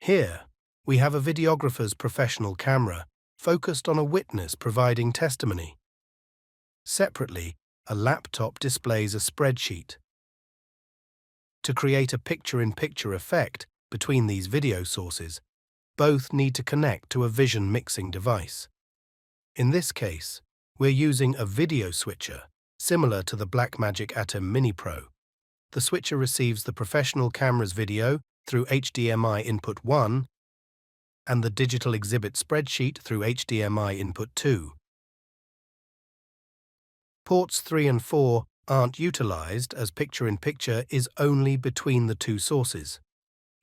Here, we have a videographer's professional camera focused on a witness providing testimony. Separately, a laptop displays a spreadsheet. To create a picture-in-picture effect between these video sources, both need to connect to a vision mixing device. In this case, we're using a video switcher, similar to the Blackmagic Atom Mini Pro. The switcher receives the professional camera's video through HDMI input 1 and the digital exhibit spreadsheet through HDMI input 2. Ports 3 and 4 aren't utilized as picture-in-picture is only between the two sources.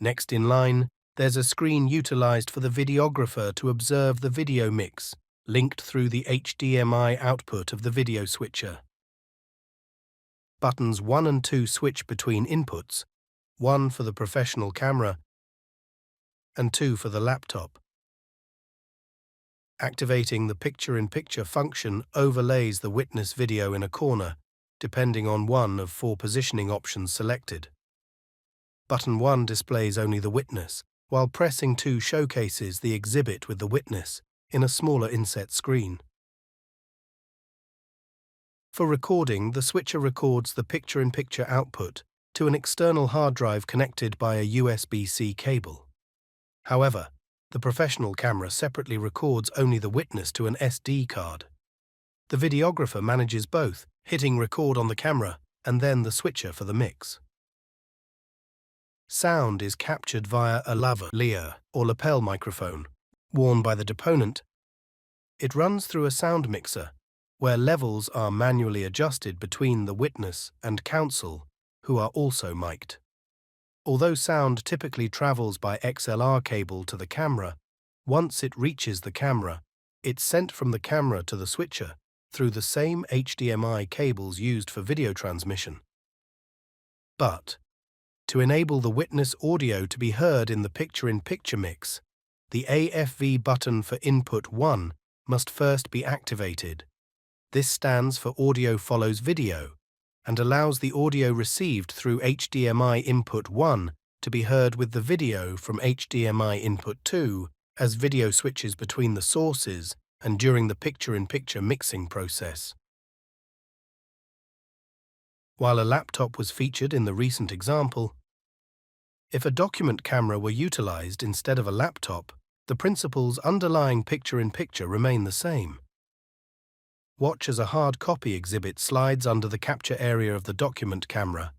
Next in line, there's a screen utilized for the videographer to observe the video mix, linked through the HDMI output of the video switcher. Buttons 1 and 2 switch between inputs, 1 for the professional camera and 2 for the laptop. Activating the picture-in-picture function overlays the witness video in a corner, depending on one of 4 positioning options selected. Button 1 displays only the witness, while pressing 2 showcases the exhibit with the witness in a smaller inset screen. For recording, the switcher records the picture-in-picture output to an external hard drive connected by a USB-C cable. However, the professional camera separately records only the witness to an SD card. The videographer manages both, hitting record on the camera and then the switcher for the mix. Sound is captured via a lavalier or lapel microphone, worn by the deponent. It runs through a sound mixer, where levels are manually adjusted between the witness and counsel, who are also mic'd. Although sound typically travels by XLR cable to the camera, once it reaches the camera, it's sent from the camera to the switcher through the same HDMI cables used for video transmission. But, to enable the witness audio to be heard in the picture-in-picture mix, the AFV button for input 1 must first be activated. This stands for Audio Follows Video and allows the audio received through HDMI input 1 to be heard with the video from HDMI input 2 as video switches between the sources and during the picture-in-picture mixing process. While a laptop was featured in the recent example, if a document camera were utilized instead of a laptop, the principles underlying picture-in-picture remain the same. Watch as a hard copy exhibit slides under the capture area of the document camera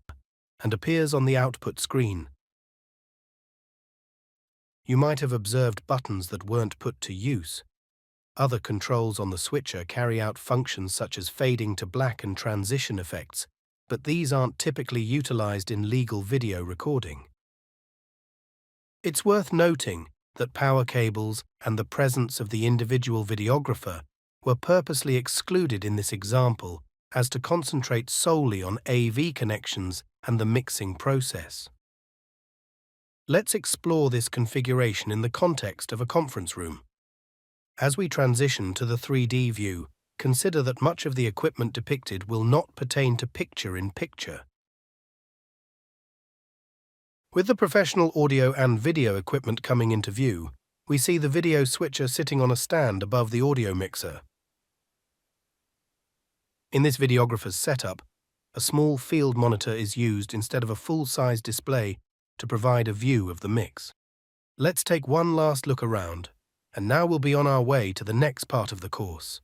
and appears on the output screen. You might have observed buttons that weren't put to use. Other controls on the switcher carry out functions such as fading to black and transition effects, but these aren't typically utilized in legal video recording. It's worth noting that power cables and the presence of the individual videographer were purposely excluded in this example as to concentrate solely on AV connections and the mixing process. Let's explore this configuration in the context of a conference room. As we transition to the 3D view, consider that much of the equipment depicted will not pertain to picture-in-picture. With the professional audio and video equipment coming into view, we see the video switcher sitting on a stand above the audio mixer. In this videographer's setup, a small field monitor is used instead of a full-size display to provide a view of the mix. Let's take one last look around, and now we'll be on our way to the next part of the course.